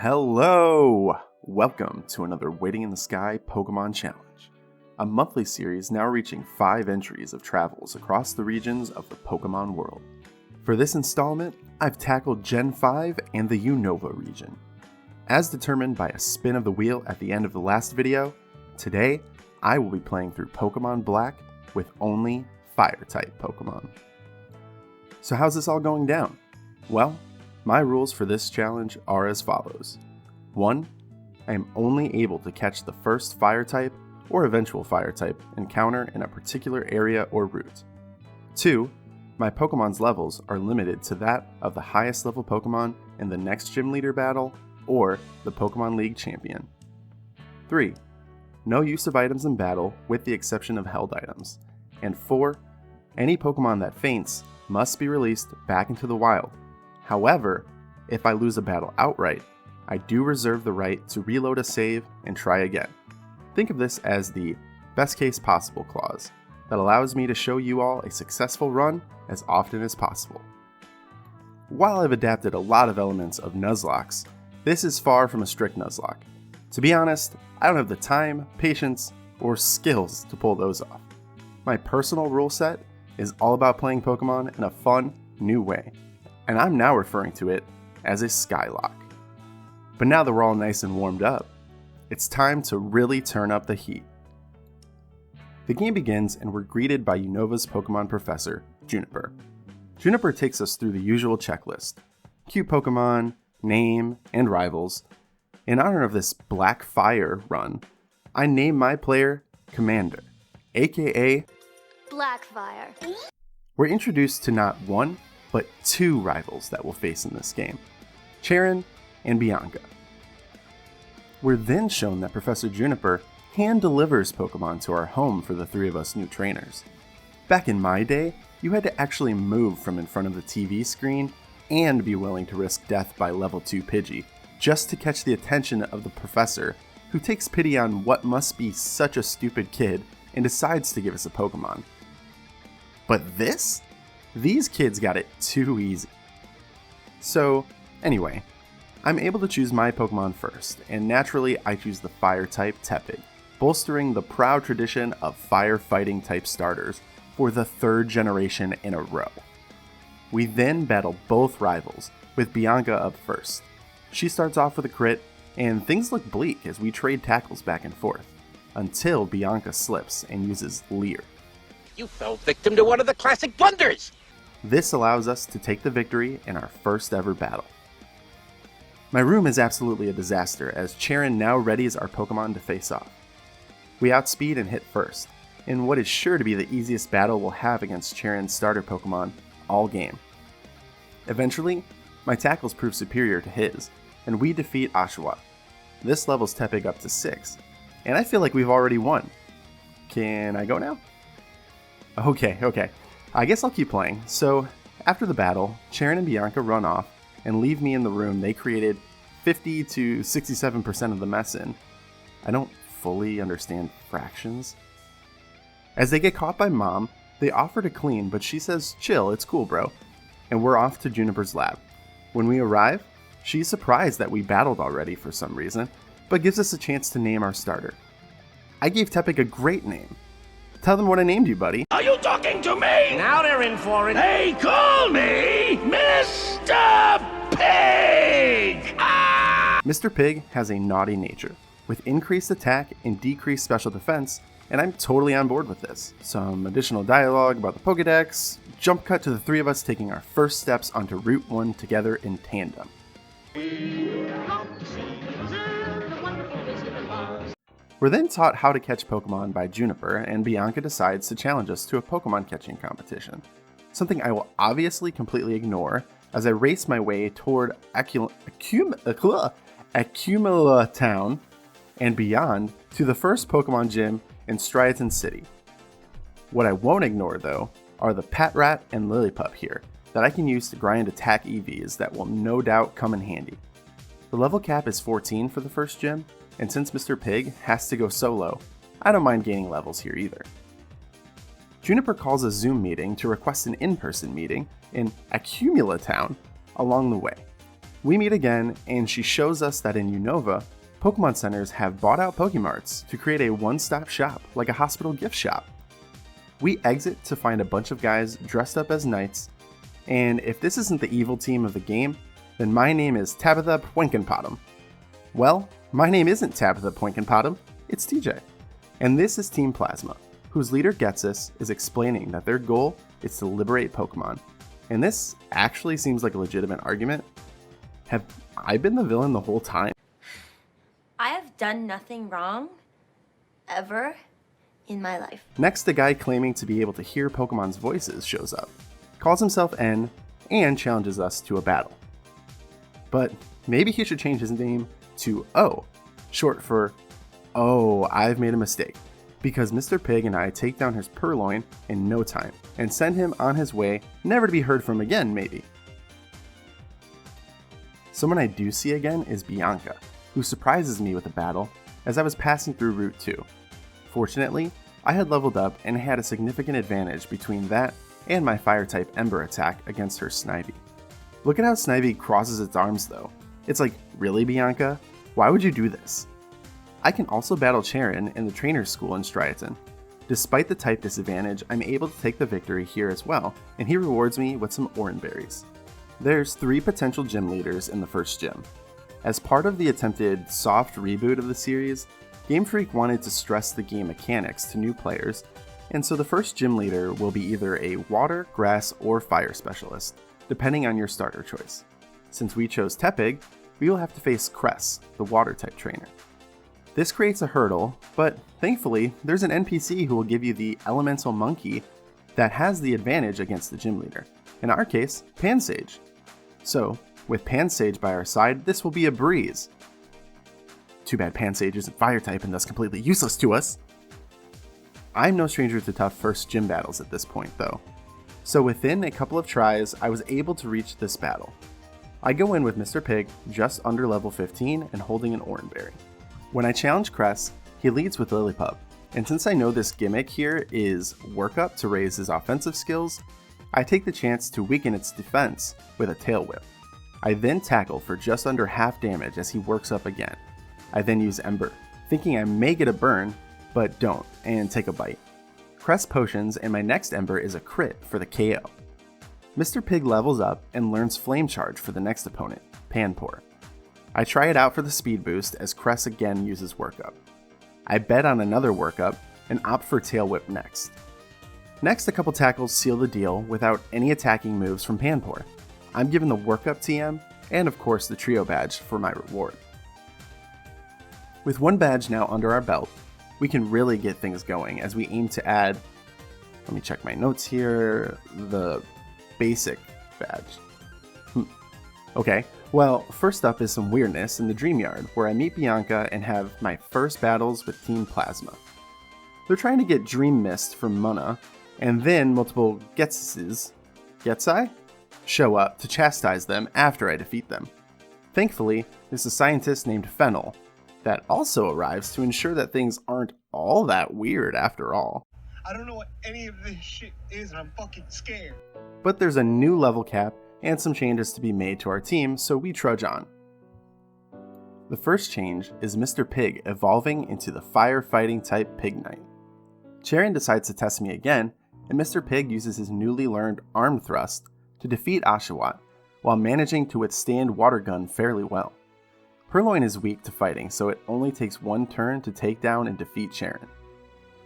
Hello! Welcome to another Waiting in the Sky Pokémon Challenge, a monthly series now reaching 5 entries of travels across the regions of the Pokémon world. For this installment, I've tackled Gen 5 and the Unova region. As determined by a spin of the wheel at the end of the last video, today I will be playing through Pokémon Black with only Fire-type Pokémon. So how's this all going down? Well, my rules for this challenge are as follows. 1. I am only able to catch the first Fire-type or eventual Fire-type encounter in a particular area or route. 2. My Pokemon's levels are limited to that of the highest level Pokemon in the next gym leader battle or the Pokemon League champion. 3. No use of items in battle with the exception of held items. And 4. Any Pokemon that faints must be released back into the wild. However, if I lose a battle outright, I do reserve the right to reload a save and try again. Think of this as the best case possible clause that allows me to show you all a successful run as often as possible. While I've adapted a lot of elements of Nuzlocke's, this is far from a strict Nuzlocke. To be honest, I don't have the time, patience, or skills to pull those off. My personal rule set is all about playing Pokemon in a fun, new way, and I'm now referring to it as a Skylock. But now that we're all nice and warmed up, it's time to really turn up the heat. The game begins and we're greeted by Unova's Pokemon professor, Juniper. Juniper takes us through the usual checklist: cute Pokemon, name, and rivals. In honor of this Black Fire run, I name my player Commander, aka Blackfire. We're introduced to not one, but 2 rivals that we'll face in this game, Cheren and Bianca. We're then shown that Professor Juniper hand delivers Pokemon to our home for the 3 of us new trainers. Back in my day, you had to actually move from in front of the TV screen and be willing to risk death by level 2 Pidgey just to catch the attention of the professor, who takes pity on what must be such a stupid kid and decides to give us a Pokemon. But these kids got it too easy. So, anyway, I'm able to choose my Pokemon first, and naturally I choose the Fire-type Tepig, bolstering the proud tradition of fire-fighting type starters for the 3rd generation in a row. We then battle both rivals, with Bianca up first. She starts off with a crit, and things look bleak as we trade tackles back and forth, until Bianca slips and uses Leer. You fell victim to one of the classic blunders! This allows us to take the victory in our first ever battle. My room is absolutely a disaster as Cheren now readies our Pokemon to face off. We outspeed and hit first, in what is sure to be the easiest battle we'll have against Cheren's starter Pokemon all game. Eventually, my tackles prove superior to his, and we defeat Oshawott. This levels Tepig up to 6, and I feel like we've already won. Can I go now? Okay. I guess I'll keep playing. So, after the battle, Cheren and Bianca run off and leave me in the room they created 50 to 67% of the mess in. I don't fully understand fractions. As they get caught by Mom, they offer to clean, but she says, "Chill, it's cool, bro." And we're off to Juniper's lab. When we arrive, she's surprised that we battled already for some reason, but gives us a chance to name our starter. I gave Tepig a great name. Tell them what I named you, buddy. Are you talking to me? Now they're in for it. They call me Mr. Pig! Ah! Mr. Pig has a naughty nature, with increased attack and decreased special defense, and I'm totally on board with this. Some additional dialogue about the Pokedex, jump cut to the 3 of us taking our first steps onto Route 1 together in tandem. We're then taught how to catch Pokemon by Juniper, and Bianca decides to challenge us to a Pokemon catching competition. Something I will obviously completely ignore as I race my way toward Accumula Town and beyond to the first Pokemon gym in Striaton City. What I won't ignore though are the Patrat and Lillipup here that I can use to grind attack EVs that will no doubt come in handy. The level cap is 14 for the first gym, and since Mr. Pig has to go solo, I don't mind gaining levels here either. Juniper calls a Zoom meeting to request an in-person meeting in Accumula Town along the way. We meet again, and she shows us that in Unova, Pokemon centers have bought out Pokemarts to create a one-stop shop, like a hospital gift shop. We exit to find a bunch of guys dressed up as knights, and if this isn't the evil team of the game, then my name is Tabitha Poinkenpottom. Well, my name isn't Tabitha Poinkenpottom, it's TJ. And this is Team Plasma, whose leader Getsus is explaining that their goal is to liberate Pokemon. And this actually seems like a legitimate argument. Have I been the villain the whole time? I have done nothing wrong, ever, in my life. Next, the guy claiming to be able to hear Pokemon's voices shows up, calls himself N, and challenges us to a battle. But maybe he should change his name to O, short for, "Oh, I've made a mistake," because Mr. Pig and I take down his Purloin in no time, and send him on his way, never to be heard from again, maybe. Someone I do see again is Bianca, who surprises me with a battle as I was passing through Route 2. Fortunately, I had leveled up and had a significant advantage between that and my Fire-type Ember attack against her Snivy. Look at how Snivy crosses its arms though. It's like, really Bianca? Why would you do this? I can also battle Charon in the trainer's school in Striaton. Despite the type disadvantage, I'm able to take the victory here as well, and he rewards me with some Oran Berries. There's 3 potential gym leaders in the first gym. As part of the attempted soft reboot of the series, Game Freak wanted to stress the game mechanics to new players, and so the first gym leader will be either a water, grass, or fire specialist, depending on your starter choice. Since we chose Tepig, we will have to face Cress, the water-type trainer. This creates a hurdle, but thankfully, there's an NPC who will give you the Elemental Monkey that has the advantage against the gym leader. In our case, Pansage. So, with Pansage by our side, this will be a breeze. Too bad Pansage isn't Fire-type and thus completely useless to us. I'm no stranger to tough first gym battles at this point, though. So within a couple of tries, I was able to reach this battle. I go in with Mr. Pig just under level 15 and holding an Oran Berry. When I challenge Cress, he leads with Lillipup, and since I know this gimmick here is work up to raise his offensive skills, I take the chance to weaken its defense with a Tail Whip. I then tackle for just under half damage as he works up again. I then use Ember, thinking I may get a burn, but don't, and take a bite. Cress potions, and my next Ember is a crit for the KO. Mr. Pig levels up and learns Flame Charge for the next opponent, Panpour. I try it out for the speed boost as Cress again uses Workup. I bet on another Workup and opt for Tail Whip next. Next, a couple tackles seal the deal without any attacking moves from Panpour. I'm given the Workup TM, and of course the Trio Badge for my reward. With one badge now under our belt, we can really get things going as we aim to add, let me check my notes here, the basic badge. Okay, well, first up is some weirdness in the Dream Yard, where I meet Bianca and have my first battles with Team Plasma. They're trying to get Dream Mist from Muna, and then multiple Getsai show up to chastise them after I defeat them. Thankfully, there's a scientist named Fennel that also arrives to ensure that things aren't all that weird after all. I don't know what any of this shit is and I'm fucking scared. But there's a new level cap and some changes to be made to our team, so we trudge on. The first change is Mr. Pig evolving into the firefighting type Pig Knight. Charon decides to test me again, and Mr. Pig uses his newly learned Arm Thrust to defeat Oshawott, while managing to withstand Water Gun fairly well. Purloin is weak to fighting, so it only takes one turn to take down and defeat Charon.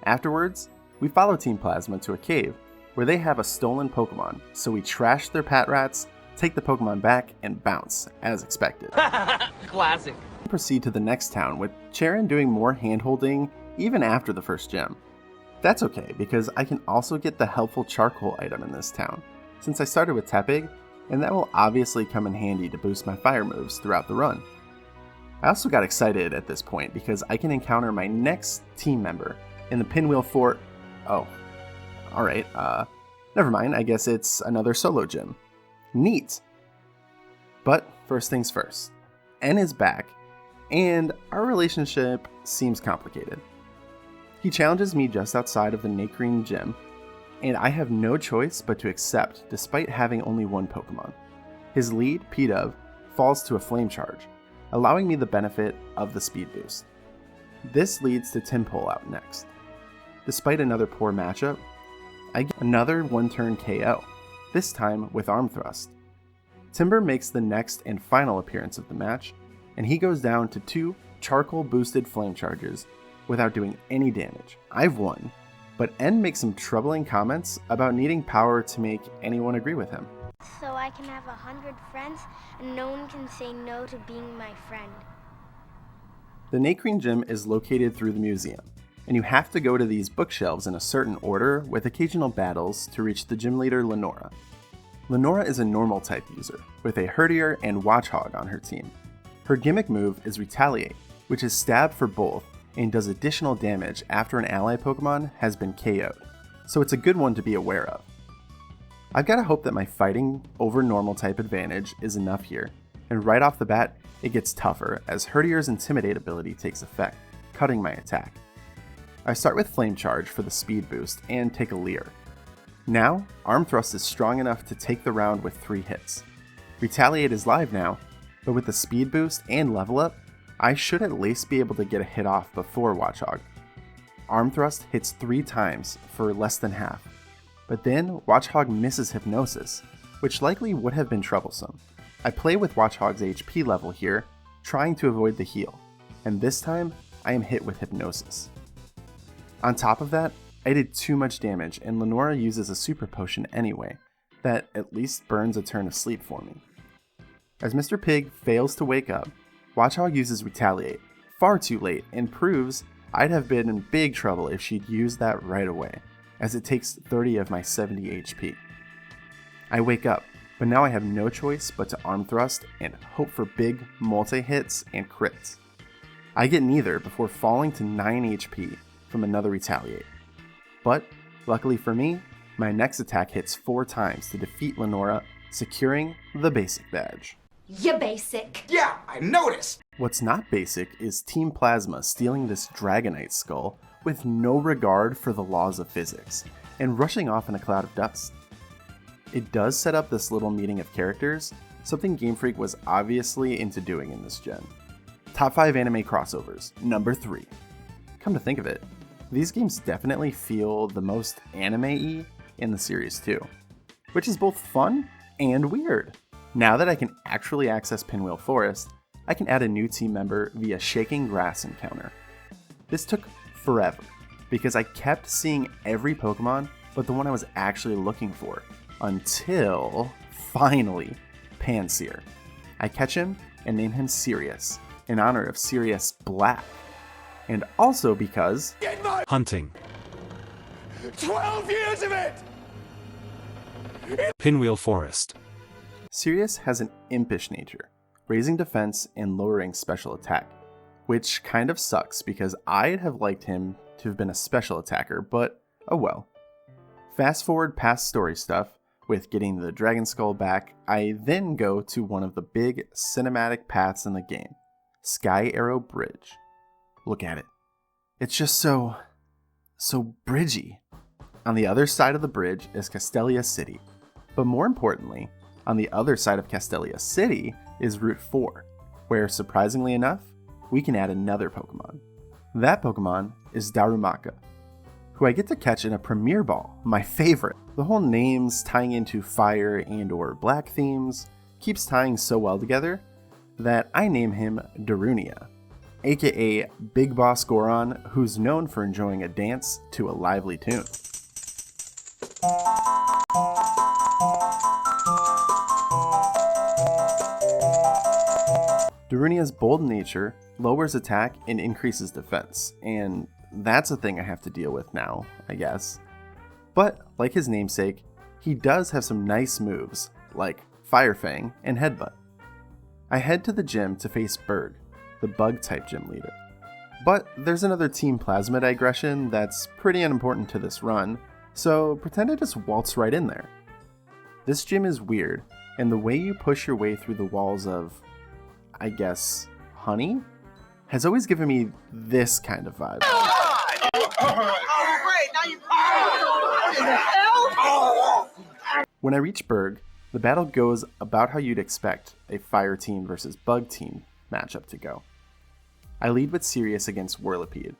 Afterwards, we follow Team Plasma to a cave where they have a stolen Pokemon, so we trash their Patrats, take the Pokemon back, and bounce, as expected. Classic. We proceed to the next town, with Charon doing more hand-holding even after the first gym. That's okay, because I can also get the helpful charcoal item in this town, since I started with Tepig, and that will obviously come in handy to boost my fire moves throughout the run. I also got excited at this point because I can encounter my next team member in the Pinwheel Fort. Oh, alright, never mind, I guess it's another solo gym. Neat! But first things first, N is back, and our relationship seems complicated. He challenges me just outside of the Nakreen gym, and I have no choice but to accept despite having only one Pokemon. His lead, Pidove, falls to a flame charge, allowing me the benefit of the speed boost. This leads to Timpole out next. Despite another poor matchup, I get another one-turn KO, this time with Arm Thrust. Timber makes the next and final appearance of the match, and he goes down to 2 charcoal-boosted flame charges without doing any damage. I've won, but N makes some troubling comments about needing power to make anyone agree with him. So I can have 100 friends and no one can say no to being my friend. The Nakreen Gym is located through the museum, and you have to go to these bookshelves in a certain order with occasional battles to reach the gym leader Lenora. Lenora is a normal type user, with a Herdier and Watchog on her team. Her gimmick move is Retaliate, which is stab for both and does additional damage after an ally Pokemon has been KO'd, so it's a good one to be aware of. I've got to hope that my fighting over normal type advantage is enough here, and right off the bat, it gets tougher as Herdier's Intimidate ability takes effect, cutting my attack. I start with Flame Charge for the speed boost and take a Leer. Now, Arm Thrust is strong enough to take the round with 3 hits. Retaliate is live now, but with the speed boost and level up, I should at least be able to get a hit off before Watchog. Arm Thrust hits 3 times for less than half, but then Watchog misses Hypnosis, which likely would have been troublesome. I play with Watchog's HP level here, trying to avoid the heal, and this time I am hit with Hypnosis. On top of that, I did too much damage and Lenora uses a super potion anyway, that at least burns a turn of sleep for me. As Mr. Pig fails to wake up, Watchog uses Retaliate, far too late, and proves I'd have been in big trouble if she'd used that right away, as it takes 30 of my 70 HP. I wake up, but now I have no choice but to Arm Thrust and hope for big multi-hits and crits. I get neither before falling to 9 HP from another Retaliate. But, luckily for me, my next attack hits 4 times to defeat Lenora, securing the basic badge. You basic. Yeah, I noticed! What's not basic is Team Plasma stealing this Dragonite skull with no regard for the laws of physics, and rushing off in a cloud of dust. It does set up this little meeting of characters, something Game Freak was obviously into doing in this gen. Top 5 anime crossovers, number 3. Come to think of it, these games definitely feel the most anime-y in the series too, which is both fun and weird. Now that I can actually access Pinwheel Forest, I can add a new team member via Shaking Grass encounter. This took forever, because I kept seeing every Pokemon but the one I was actually looking for, until, finally, Pansear. I catch him and name him Sirius, in honor of Sirius Black, and also because Hunting. 12 years of it! Pinwheel Forest. Sirius has an impish nature, raising defense and lowering special attack, which kind of sucks because I'd have liked him to have been a special attacker, but oh well. Fast forward past story stuff, with getting the Dragon Skull back, I then go to one of the big cinematic paths in the game, Sky Arrow Bridge. Look at it. It's just so bridgy. On the other side of the bridge is Castelia City, but more importantly, on the other side of Castelia City is Route 4, where surprisingly enough, we can add another Pokemon. That Pokemon is Darumaka, who I get to catch in a Premier Ball, my favorite. The whole names tying into fire and or black themes keeps tying so well together that I name him Darunia, aka Big Boss Goron, who's known for enjoying a dance to a lively tune. Darunia's bold nature lowers attack and increases defense, and that's a thing I have to deal with now, I guess. But, like his namesake, he does have some nice moves, like Fire Fang and Headbutt. I head to the gym to face Berg, the bug-type gym leader. But there's another Team Plasma digression that's pretty unimportant to this run, so pretend I just waltz right in there. This gym is weird, and the way you push your way through the walls of, I guess, honey, has always given me this kind of vibe. When I reach Berg, The battle goes about how you'd expect a fire team versus bug team matchup to go. I lead with Sirius against Whirlipede.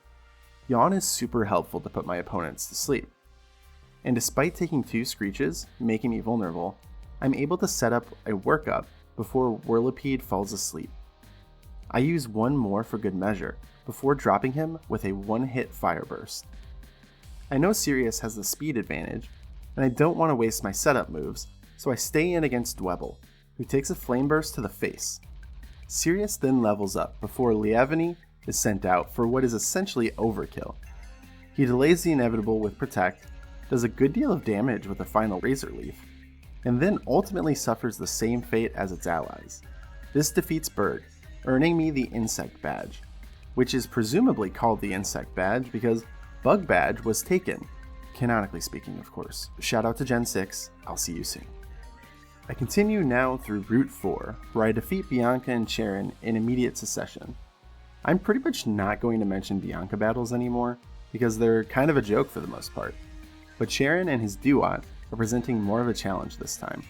Yawn is super helpful to put my opponents to sleep. And despite taking 2 screeches, making me vulnerable, I'm able to set up a workup before Whirlipede falls asleep. I use 1 more for good measure, before dropping him with a 1-hit fire burst. I know Sirius has the speed advantage, and I don't want to waste my setup moves, so I stay in against Dwebble, who takes a flame burst to the face. Sirius then levels up before Lievany is sent out for what is essentially overkill. He delays the inevitable with Protect, does a good deal of damage with a final Razor Leaf, and then ultimately suffers the same fate as its allies. This defeats Bird, earning me the Insect Badge, which is presumably called the Insect Badge because Bug Badge was taken. Canonically speaking, of course. Shout out to Gen 6, I'll see you soon. I continue now through Route 4, where I defeat Bianca and Sharon in immediate succession. I'm pretty much not going to mention Bianca battles anymore, because they're kind of a joke for the most part. But Sharon and his Duat are presenting more of a challenge this time.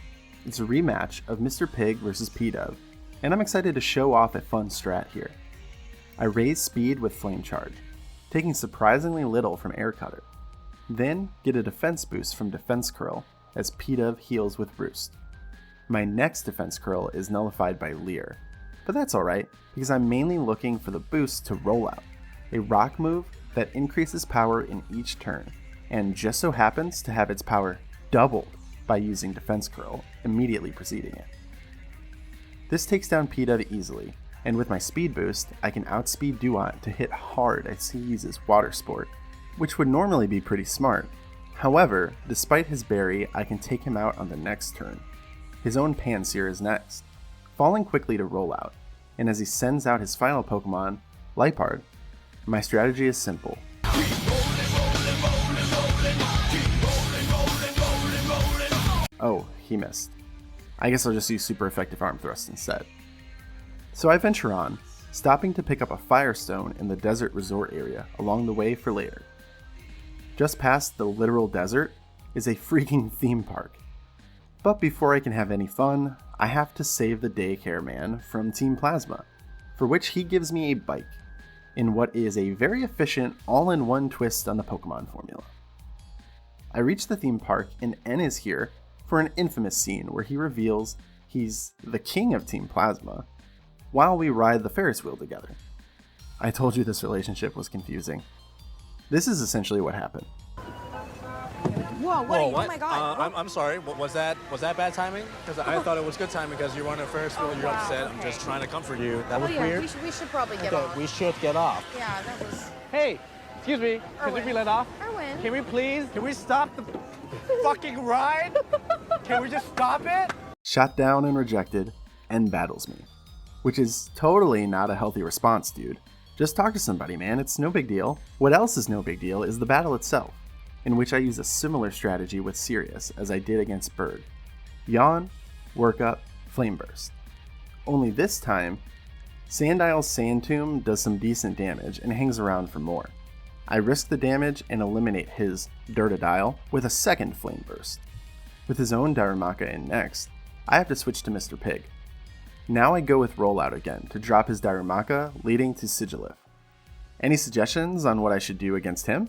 It's a rematch of Mr. Pig versus P-Dove, and I'm excited to show off a fun strat here. I raise speed with Flame Charge, taking surprisingly little from Air Cutter. Then get a defense boost from Defense Curl as P-Dove heals with Roost. My next defense curl is nullified by Leer, but that's alright because I'm mainly looking for the boost to roll out, a rock move that increases power in each turn, and just so happens to have its power doubled by using defense curl immediately preceding it. This takes down P-Dove easily, and with my speed boost, I can outspeed Duat to hit hard as he uses Water Sport, which would normally be pretty smart. However, despite his berry, I can take him out on the next turn. His own Pansear is next, falling quickly to roll out, and as he sends out his final Pokemon, Liepard, my strategy is simple. Oh, he missed. I guess I'll just use super effective arm thrust instead. So I venture on, stopping to pick up a Firestone in the desert resort area along the way for later. Just past the literal desert is a freaking theme park. But before I can have any fun, I have to save the daycare man from Team Plasma, for which he gives me a bike, in what is a very efficient all-in-one twist on the Pokemon formula. I reach the theme park and N is here for an infamous scene where he reveals he's the king of Team Plasma, while we ride the Ferris wheel together. I told you this relationship was confusing. This is essentially what happened. Whoa, What? Oh my god. I'm sorry. Was that bad timing? Because I thought it was good timing because you're on a Ferris wheel, you're upset. I'm just trying to comfort you. That was weird. We should probably get Okay, off. we should get off. Yeah, that was... Hey, excuse me. Can we Erwin. be let off? Erwin. Can we stop the fucking ride? Can we just stop it? Shot down and rejected, N battles me. Which is totally not a healthy response, dude. Just talk to somebody, man, it's no big deal. What else is no big deal is the battle itself, in which I use a similar strategy with Sirius as I did against Bird. Yawn, Work Up, Flame Burst. Only this time, Sandile's Sand Tomb does some decent damage and hangs around for more. I risk the damage and eliminate his Dirtadile with a second Flame Burst. With his own Darumaka in next, I have to switch to Mr. Pig. Now I go with Rollout again to drop his Darumaka, leading to Sigilif. Any suggestions on what I should do against him?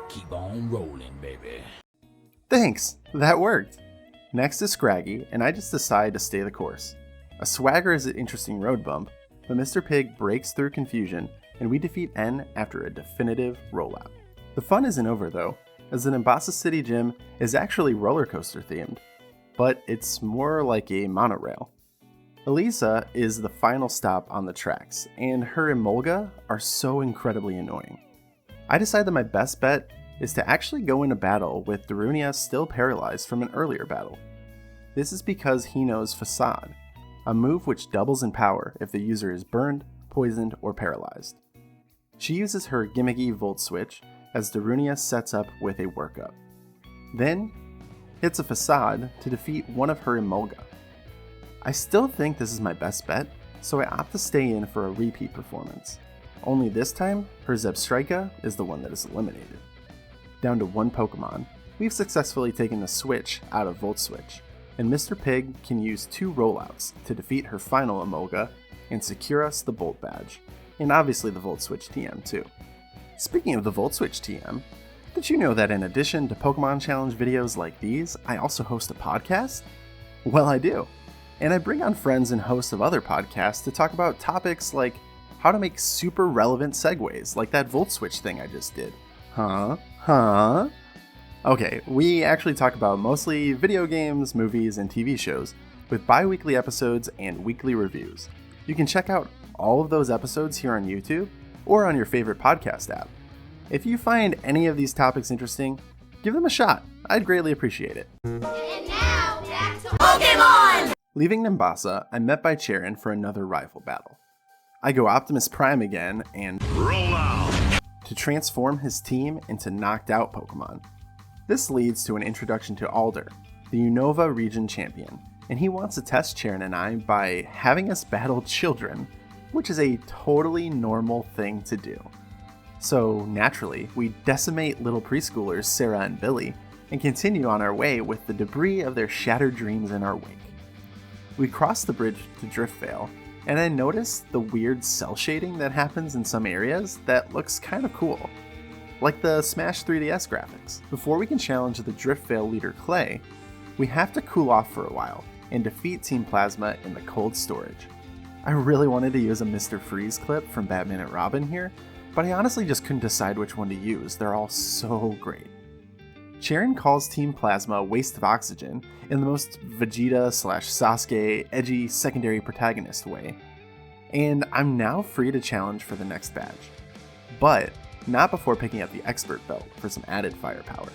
Keep on rolling, baby. Thanks, that worked. Next is Scraggy, and I just decide to stay the course. A Swagger is an interesting road bump, but Mr. Pig breaks through confusion, and we defeat N after a definitive rollout. The fun isn't over though, as the Nimbasa City gym is actually roller coaster themed, but it's more like a monorail. Elisa is the final stop on the tracks, and her Emolga are so incredibly annoying. I decide that my best bet is to actually go into battle with Darunia still paralyzed from an earlier battle. This is because he knows Facade, a move which doubles in power if the user is burned, poisoned, or paralyzed. She uses her gimmicky Volt Switch as Darunia sets up with a workup. Then, hits a Facade to defeat one of her Emolga. I still think this is my best bet, so I opt to stay in for a repeat performance. Only this time, her Zebstrika is the one that is eliminated. Down to one Pokemon, we've successfully taken the Switch out of Volt Switch, and Mr. Pig can use 2 rollouts to defeat her final Emolga and secure us the Bolt Badge, and obviously the Volt Switch TM too. Speaking of the Volt Switch TM, did you know that in addition to Pokemon Challenge videos like these, I also host a podcast? Well, I do. And I bring on friends and hosts of other podcasts to talk about topics like how to make super relevant segues, like that Volt Switch thing I just did. Huh? Okay, we actually talk about mostly video games, movies, and TV shows, with bi-weekly episodes and weekly reviews. You can check out all of those episodes here on YouTube, or on your favorite podcast app. If you find any of these topics interesting, give them a shot. I'd greatly appreciate it. And now, back to Pokémon! Leaving Nimbasa, I'm met by Charon for another rival battle. I go Optimus Prime again and roll out to transform his team into knocked out Pokemon. This leads to an introduction to Alder, the Unova region champion, and he wants to test Charon and I by having us battle children, which is a totally normal thing to do. So naturally, we decimate little preschoolers Sarah and Billy and continue on our way with the debris of their shattered dreams in our wake. We cross the bridge to Driftvale, and I noticed the weird cell shading that happens in some areas that looks kind of cool, like the Smash 3DS graphics. Before we can challenge the Driftvale leader Clay, we have to cool off for a while and defeat Team Plasma in the cold storage. I really wanted to use a Mr. Freeze clip from Batman and Robin here, but I honestly just couldn't decide which one to use. They're all so great. Charon calls Team Plasma a waste of oxygen in the most Vegeta/Sasuke edgy secondary protagonist way, and I'm now free to challenge for the next badge. But not before picking up the Expert Belt for some added firepower.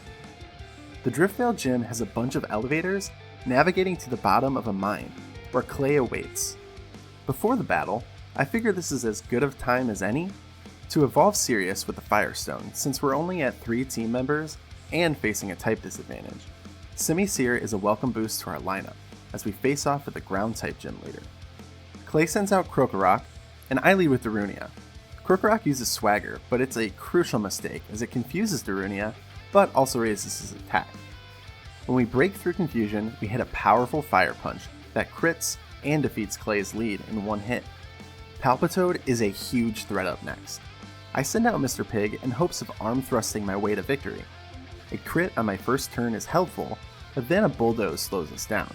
The Driftvale Gym has a bunch of elevators navigating to the bottom of a mine, where Clay awaits. Before the battle, I figure this is as good of time as any to evolve Sirius with the Firestone, since we're only at 3 team members and facing a type disadvantage. Simisear is a welcome boost to our lineup, as we face off with the Ground-type gym leader. Clay sends out Krokorok, and I lead with Darunia. Krokorok uses Swagger, but it's a crucial mistake as it confuses Darunia, but also raises his attack. When we break through confusion, we hit a powerful Fire Punch that crits and defeats Clay's lead in one hit. Palpitoad is a huge threat up next. I send out Mr. Pig in hopes of arm thrusting my way to victory. A crit on my first turn is helpful, but then a Bulldoze slows us down.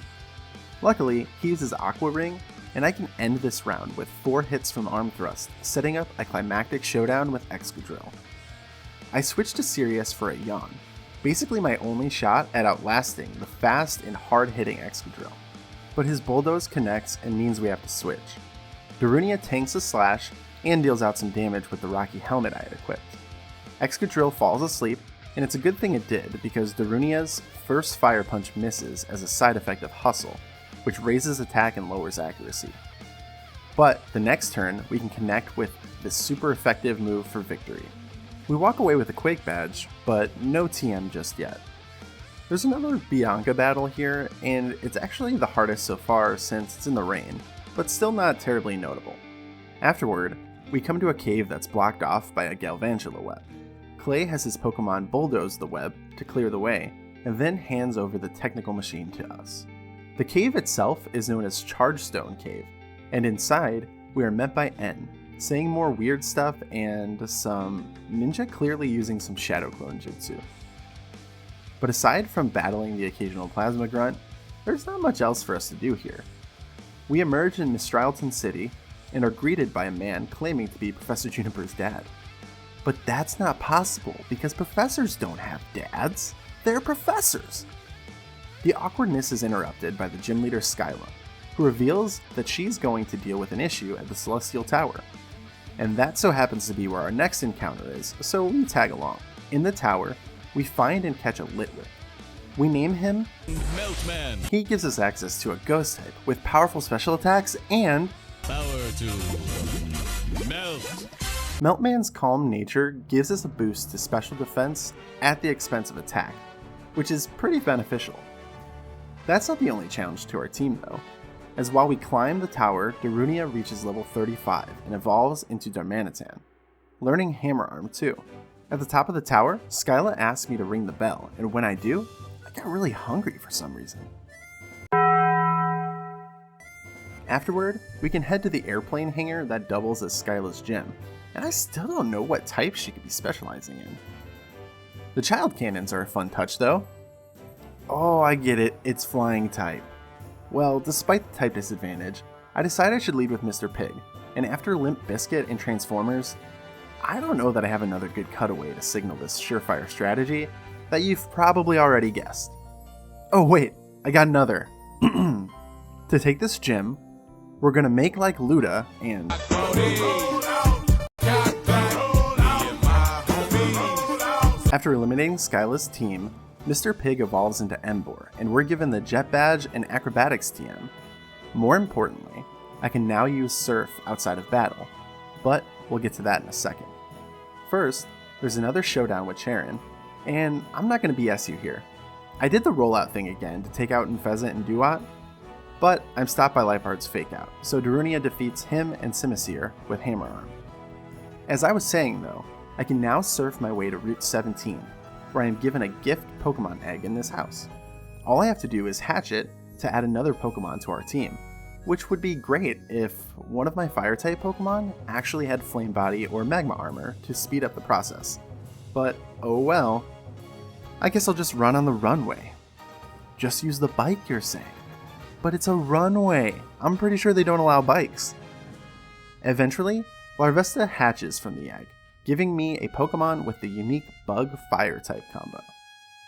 Luckily, he uses Aqua Ring, and I can end this round with 4 hits from Arm Thrust, setting up a climactic showdown with Excadrill. I switch to Sirius for a Yawn, basically my only shot at outlasting the fast and hard-hitting Excadrill. But his Bulldoze connects and means we have to switch. Darunia tanks a slash and deals out some damage with the Rocky Helmet I had equipped. Excadrill falls asleep, and it's a good thing it did because Darunia's first Fire Punch misses as a side effect of Hustle, which raises attack and lowers accuracy. But the next turn, we can connect with this super effective move for victory. We walk away with a Quake badge, but no TM just yet. There's another Bianca battle here, and it's actually the hardest so far since it's in the rain, but still not terribly notable. Afterward, we come to a cave that's blocked off by a Galvantula web. Clay has his Pokemon bulldoze the web to clear the way, and then hands over the technical machine to us. The cave itself is known as Chargestone Cave, and inside, we are met by N, saying more weird stuff and some ninja clearly using some Shadow Clone Jutsu. But aside from battling the occasional Plasma Grunt, there's not much else for us to do here. We emerge in Mistralton City and are greeted by a man claiming to be Professor Juniper's dad. But that's not possible because professors don't have dads. They're professors. The awkwardness is interrupted by the gym leader Skyla, who reveals that she's going to deal with an issue at the Celestial Tower. And that so happens to be where our next encounter is, so we tag along. In the tower, we find and catch a Litwick. We name him Meltman. He gives us access to a ghost type with powerful special attacks and Power to melt. Meltman's calm nature gives us a boost to special defense at the expense of attack, which is pretty beneficial. That's not the only challenge to our team though, as while we climb the tower, Darunia reaches level 35 and evolves into Darmanitan, learning Hammer Arm too. At the top of the tower, Skyla asks me to ring the bell, and when I do, I get really hungry for some reason. Afterward, we can head to the airplane hangar that doubles as Skyla's gym, and I still don't know what type she could be specializing in. The child cannons are a fun touch though. Oh, I get it, it's flying type. Well, despite the type disadvantage, I decided I should lead with Mr. Pig, and after Limp Bizkit and Transformers, I don't know that I have another good cutaway to signal this surefire strategy that you've probably already guessed. Oh wait, I got another. To take this gym, we're gonna make like Luda and... After eliminating Skyla's team, Mr. Pig evolves into Embor, and we're given the Jet Badge and Acrobatics TM. More importantly, I can now use Surf outside of battle, but we'll get to that in a second. First, there's another showdown with Charon, and I'm not going to BS you here. I did the rollout thing again to take out Nfezant and Duat, but I'm stopped by Liepard's fake out, so Darunia defeats him and Simisear with Hammer Arm. As I was saying though, I can now surf my way to Route 17, where I am given a gift Pokemon egg in this house. All I have to do is hatch it to add another Pokemon to our team, which would be great if one of my Fire-type Pokemon actually had Flame Body or Magma Armor to speed up the process. But oh well, I guess I'll just run on the runway. Just use the bike, you're saying? But it's a runway. I'm pretty sure they don't allow bikes. Eventually, Larvesta hatches from the egg, giving me a Pokemon with the unique Bug Fire-type combo.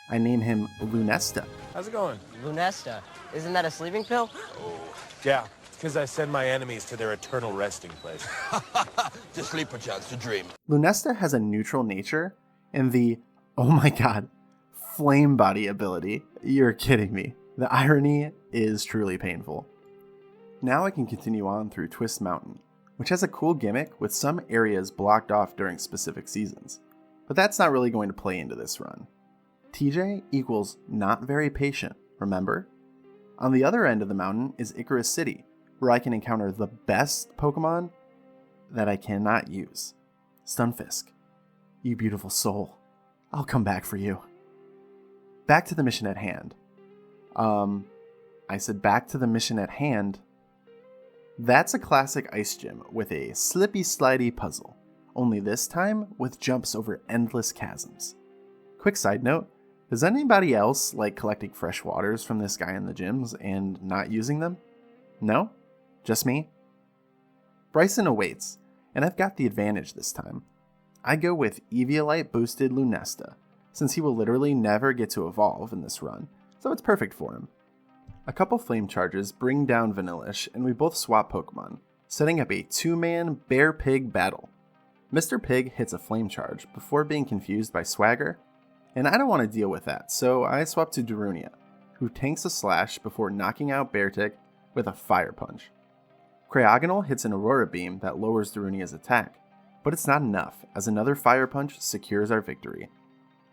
I name him Lunesta. How's it going? Lunesta? Isn't that a sleeping pill? Yeah, it's because I send my enemies to their eternal resting place. To sleep a chance to dream. Lunesta has a neutral nature, and the, oh my god, Flame Body ability. You're kidding me. The irony is truly painful. Now I can continue on through Twist Mountain, which has a cool gimmick with some areas blocked off during specific seasons. But that's not really going to play into this run. TJ equals not very patient, remember? On the other end of the mountain is Icarus City, where I can encounter the best Pokemon that I cannot use. Stunfisk. You beautiful soul. I'll come back for you. Back to the mission at hand. I said back to the mission at hand. That's a classic ice gym with a slippy slidey puzzle, only this time with jumps over endless chasms. Quick side note, does anybody else like collecting fresh waters from this guy in the gyms and not using them? No? Just me? Bryson awaits, and I've got the advantage this time. I go with Eviolite boosted Lunesta, since he will literally never get to evolve in this run, so it's perfect for him. A couple flame charges bring down Vanillish, and we both swap Pokemon, setting up a two-man bear-pig battle. Mr. Pig hits a flame charge before being confused by Swagger, and I don't want to deal with that, so I swap to Darunia, who tanks a slash before knocking out Beartic with a Fire Punch. Cryogonal hits an Aurora Beam that lowers Darunia's attack, but it's not enough, as another Fire Punch secures our victory.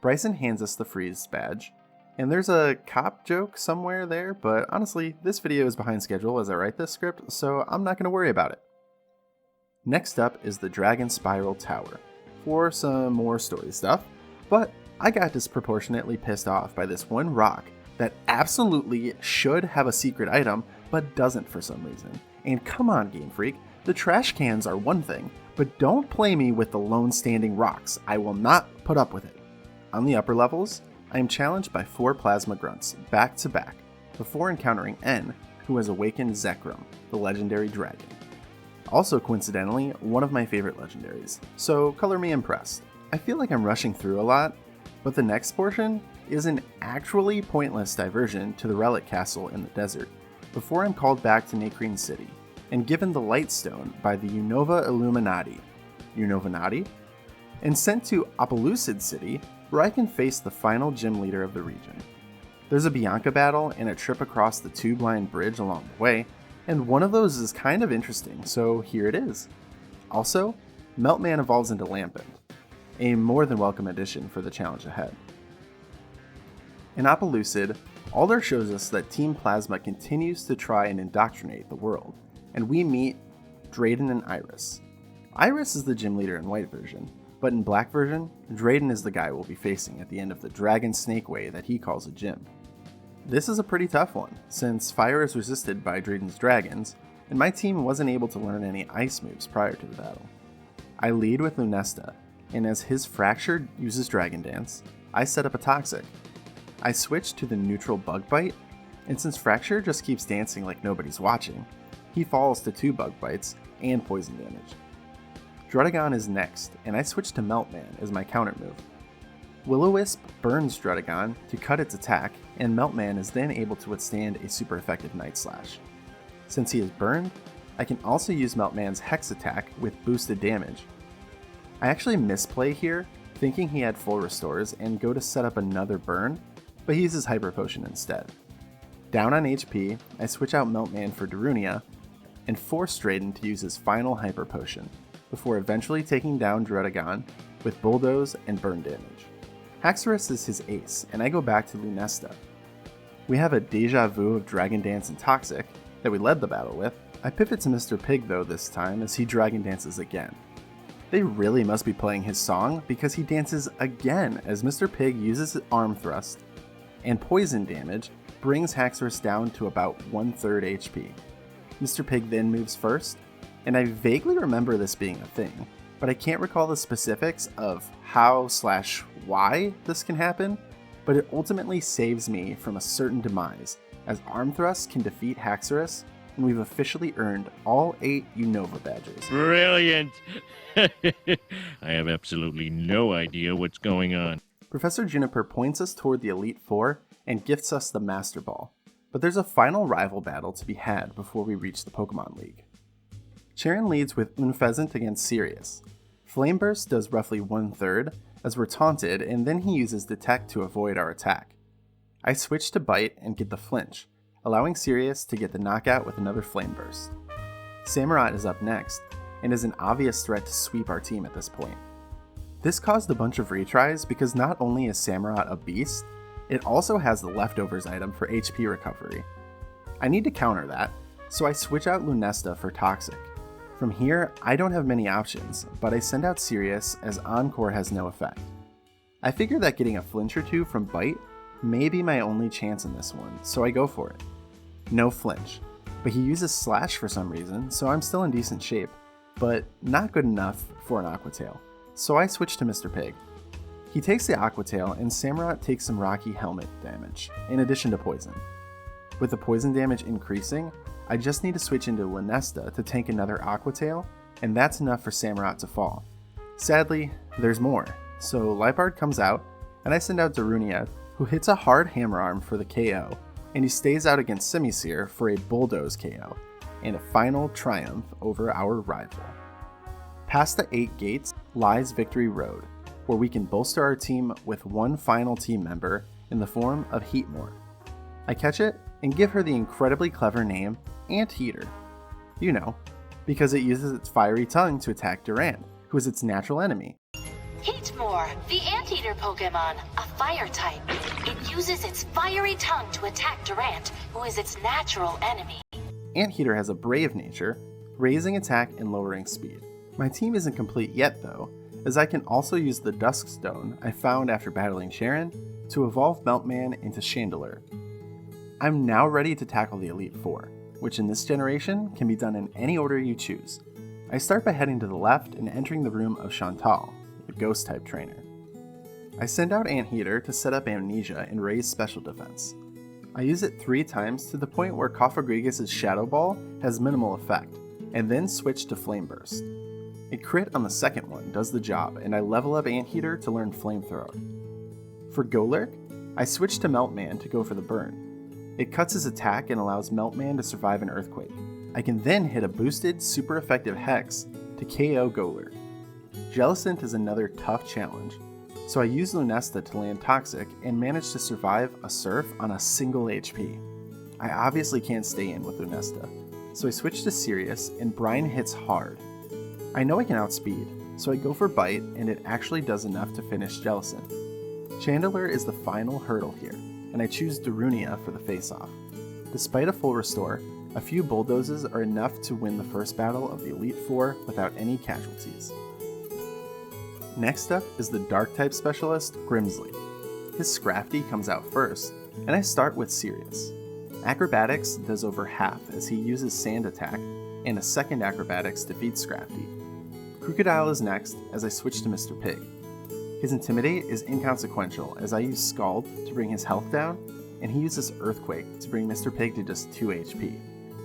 Bryson hands us the Freeze badge, and there's a cop joke somewhere there, but honestly, this video is behind schedule as I write this script, so I'm not going to worry about it. Next up is the Dragon Spiral Tower, for some more story stuff, but I got disproportionately pissed off by this one rock that absolutely should have a secret item, but doesn't for some reason. And come on, Game Freak, the trash cans are one thing, but don't play me with the lone standing rocks. I will not put up with it. On the upper levels, I am challenged by 4 Plasma Grunts, back to back, before encountering N, who has awakened Zekrom, the legendary dragon. Also coincidentally, one of my favorite legendaries, so color me impressed. I feel like I'm rushing through a lot, but the next portion is an actually pointless diversion to the Relic Castle in the desert, before I'm called back to Nacrene City, and given the Light Stone by the Unova Illuminati, and sent to Opelucid City, where I can face the final gym leader of the region. There's a Bianca battle and a trip across the two-blind bridge along the way, and one of those is kind of interesting, so here it is. Also, Meltman evolves into Lampent, a more than welcome addition for the challenge ahead. In Opelucid, Alder shows us that Team Plasma continues to try and indoctrinate the world, and we meet Drayden and Iris. Iris is the gym leader in white version, but in black version, Drayden is the guy we'll be facing at the end of the Dragon Snake Way that he calls a gym. This is a pretty tough one, since fire is resisted by Drayden's dragons, and my team wasn't able to learn any ice moves prior to the battle. I lead with Lunesta, and as his Fractured uses Dragon Dance, I set up a Toxic. I switch to the neutral Bug Bite, and since Fracture just keeps dancing like nobody's watching, he falls to 2 Bug Bites and poison damage. Druddigon is next, and I switch to Meltman as my counter move. Will-O-Wisp burns Druddigon to cut its attack, and Meltman is then able to withstand a super effective Night Slash. Since he is burned, I can also use Meltman's Hex attack with boosted damage. I actually misplay here, thinking he had full restores, and go to set up another burn, but he uses Hyper Potion instead. Down on HP, I switch out Meltman for Darunia, and force Drayden to use his final Hyper Potion, before eventually taking down Druddigon with Bulldoze and burn damage. Haxorus is his ace, and I go back to Lunesta. We have a deja vu of Dragon Dance and Toxic that we led the battle with. I pivot to Mr. Pig though this time as he Dragon Dances again. They really must be playing his song because he dances again as Mr. Pig uses his arm thrust, and poison damage brings Haxorus down to about 1/3 HP. Mr. Pig then moves first, and I vaguely remember this being a thing, but I can't recall the specifics of how/why this can happen, but it ultimately saves me from a certain demise, as Arm Thrust can defeat Haxorus, and we've officially earned all 8 Unova badges. Brilliant! I have absolutely no idea what's going on. Professor Juniper points us toward the Elite Four and gifts us the Master Ball, but there's a final rival battle to be had before we reach the Pokemon League. Charon leads with Unpheasant against Sirius. Flame Burst does roughly 1/3, as we're taunted, and then he uses Detect to avoid our attack. I switch to Bite and get the flinch, allowing Sirius to get the knockout with another Flame Burst. Samurott is up next, and is an obvious threat to sweep our team at this point. This caused a bunch of retries because not only is Samurott a beast, it also has the Leftovers item for HP recovery. I need to counter that, so I switch out Lunesta for Toxic. From here, I don't have many options, but I send out Sirius as Encore has no effect. I figure that getting a flinch or 2 from Bite may be my only chance in this one, so I go for it. No flinch, but he uses Slash for some reason, so I'm still in decent shape, but not good enough for an Aqua Tail, so I switch to Mr. Pig. He takes the Aqua Tail, and Samurott takes some Rocky Helmet damage, in addition to poison. With the poison damage increasing, I just need to switch into Lunesta to tank another Aqua Tail, and that's enough for Samurott to fall. Sadly, there's more, so Liepard comes out, and I send out Darunia, who hits a hard Hammer Arm for the KO, and he stays out against Simisear for a Bulldoze KO, and a final triumph over our rival. Past the 8 gates lies Victory Road, where we can bolster our team with one final team member in the form of Heatmore. I catch it and give her the incredibly clever name Anteater. You know, because it uses its fiery tongue to attack Durant, who is its natural enemy. Heatmore, the Anteater Pokemon, a fire type. It uses its fiery tongue to attack Durant, who is its natural enemy. Anteater has a brave nature, raising attack and lowering speed. My team isn't complete yet though, as I can also use the Dusk Stone I found after battling Sharon to evolve Meltman into Chandelure. I'm now ready to tackle the Elite Four, which in this generation can be done in any order you choose. I start by heading to the left and entering the room of Chantal, the Ghost-type trainer. I send out Anteater to set up Amnesia and raise special defense. I use it 3 times to the point where Cofagrigus' Shadow Ball has minimal effect, and then switch to Flame Burst. A crit on the second one does the job, and I level up Anteater to learn Flamethrower. For Golurk, I switch to Meltman to go for the burn. It cuts his attack and allows Meltman to survive an Earthquake. I can then hit a boosted, super effective Hex to KO Golurk. Jellicent is another tough challenge, so I use Lunesta to land Toxic and manage to survive a Surf on a single HP. I obviously can't stay in with Lunesta, so I switch to Sirius and Brine hits hard. I know I can outspeed, so I go for Bite and it actually does enough to finish Jellicent. Chandelure is the final hurdle here, and I choose Darunia for the face-off. Despite a full restore, a few Bulldozes are enough to win the first battle of the Elite Four without any casualties. Next up is the Dark-type specialist, Grimsley. His Scrafty comes out first, and I start with Sirius. Acrobatics does over half as he uses Sand Attack and a second acrobatics defeats Scrafty. Crocodile is next as I switch to Mr. Pig. His Intimidate is inconsequential as I use Scald to bring his health down, and he uses Earthquake to bring Mr. Pig to just 2 HP.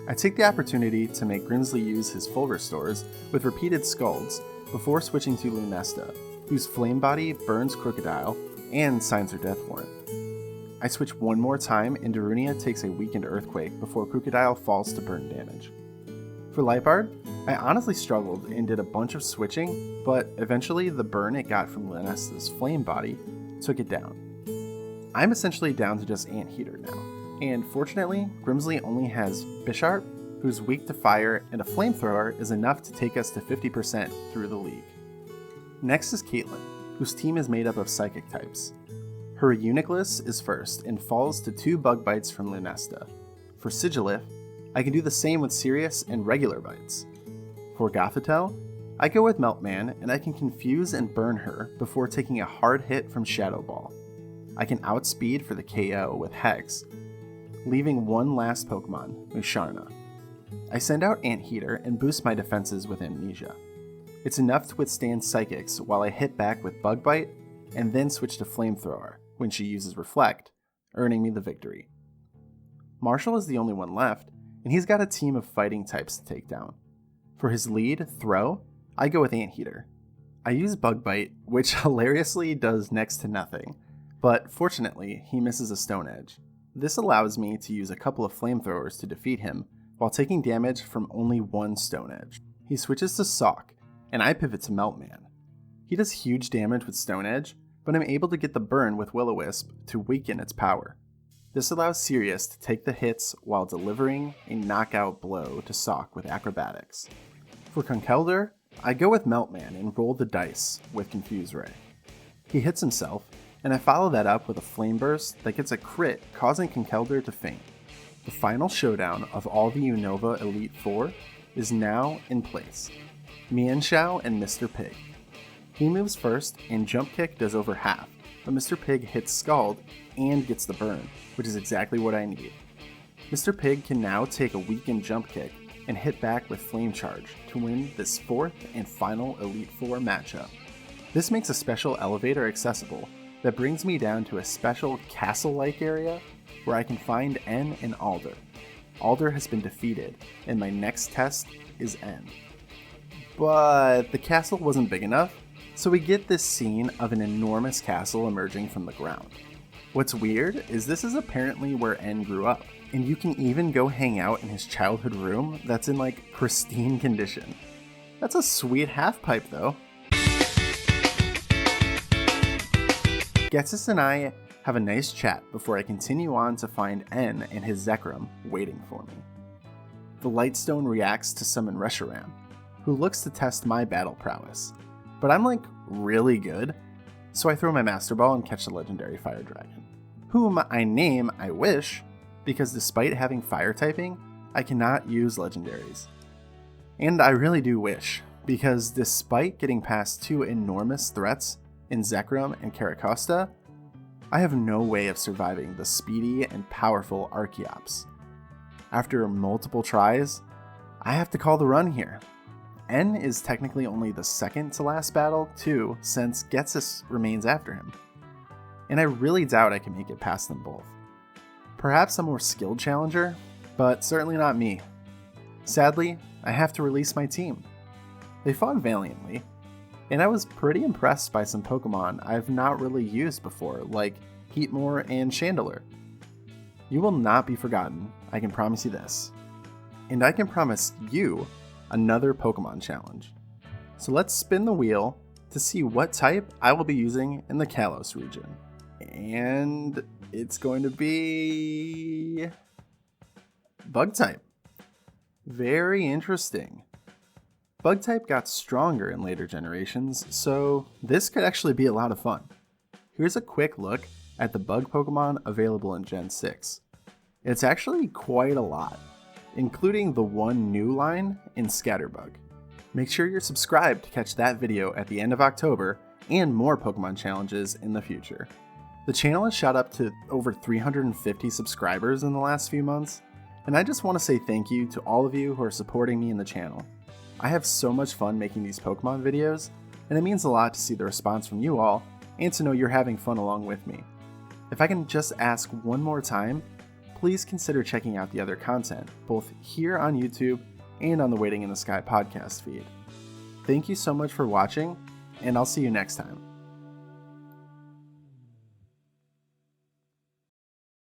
I take the opportunity to make Grimsley use his full restores with repeated Scalds before switching to Lunesta, whose Flame Body burns Crocodile and signs her death warrant. I switch one more time and Darunia takes a weakened Earthquake before Crocodile falls to burn damage. For Lightbard, I honestly struggled and did a bunch of switching, but eventually the burn it got from Lunesta's Flame Body took it down. I'm essentially down to just Anteater now, and fortunately, Grimsley only has Bisharp, who's weak to fire, and a Flamethrower is enough to take us to 50% through the league. Next is Caitlyn, whose team is made up of Psychic types. Her Euniclus is first and falls to 2 Bug Bites from Lunesta. For Sigilif, I can do the same with Sirius and regular bites. For Gothitelle, I go with Meltman and I can confuse and burn her before taking a hard hit from Shadow Ball. I can outspeed for the KO with Hex, leaving one last Pokemon, Musharna. I send out Anteater and boost my defenses with Amnesia. It's enough to withstand Psychics while I hit back with Bug Bite and then switch to Flamethrower when she uses Reflect, earning me the victory. Marshall is the only one left, and he's got a team of fighting types to take down. For his lead, Throw, I go with Anteater. I use Bug Bite, which hilariously does next to nothing, but fortunately, he misses a Stone Edge. This allows me to use a couple of Flamethrowers to defeat him, while taking damage from only one Stone Edge. He switches to Sawk, and I pivot to Meltman. He does huge damage with Stone Edge, but I'm able to get the burn with Will-O-Wisp to weaken its power. This allows Sirius to take the hits while delivering a knockout blow to Sawk with Acrobatics. For Conkeldurr, I go with Meltman and roll the dice with Confuse Ray. He hits himself, and I follow that up with a Flame Burst that gets a crit, causing Conkeldurr to faint. The final showdown of all the Unova Elite Four is now in place. Mienshao and Mr. Pig. He moves first, and Jump Kick does over half, but Mr. Pig hits Scald and gets the burn, which is exactly what I need. Mr. Pig can now take a weakened Jump Kick and hit back with Flame Charge to win this 4th and final Elite Four matchup. This makes a special elevator accessible that brings me down to a special castle-like area where I can find N and Alder. Alder has been defeated, and my next test is N. But the castle wasn't big enough, so we get this scene of an enormous castle emerging from the ground. What's weird is this is apparently where N grew up, and you can even go hang out in his childhood room that's in like pristine condition. That's a sweet half pipe though. Getsus and I have a nice chat before I continue on to find N and his Zekrom waiting for me. The Lightstone reacts to summon Reshiram, who looks to test my battle prowess. But I'm like really good, so I throw my Master Ball and catch the legendary Fire Dragon, whom I name I Wish, because despite having fire typing, I cannot use legendaries. And I really do wish, because despite getting past 2 enormous threats in Zekrom and Caracosta, I have no way of surviving the speedy and powerful Archeops. After multiple tries, I have to call the run here. N is technically only the second to last battle, too, since Getsus remains after him. And I really doubt I can make it past them both. Perhaps a more skilled challenger, but certainly not me. Sadly, I have to release my team. They fought valiantly, and I was pretty impressed by some Pokemon I've not really used before, like Heatmore and Chandelure. You will not be forgotten, I can promise you this. And I can promise you another Pokemon challenge. So let's spin the wheel to see what type I will be using in the Kalos region. And it's going to be Bug type. Very interesting. Bug type got stronger in later generations, so this could actually be a lot of fun. Here's a quick look at the bug Pokemon available in Gen 6. It's actually quite a lot, including the one new line in Scatterbug. Make sure you're subscribed to catch that video at the end of October and more Pokemon challenges in the future. The channel has shot up to over 350 subscribers in the last few months, And I just want to say thank you to all of you who are supporting me in the channel. I have so much fun making these Pokemon videos, and it means a lot to see the response from you all and to know you're having fun along with me. If I can just ask one more time, please consider checking out the other content, both here on YouTube and on the Waiting in the Sky podcast feed. Thank you so much for watching, and I'll see you next time.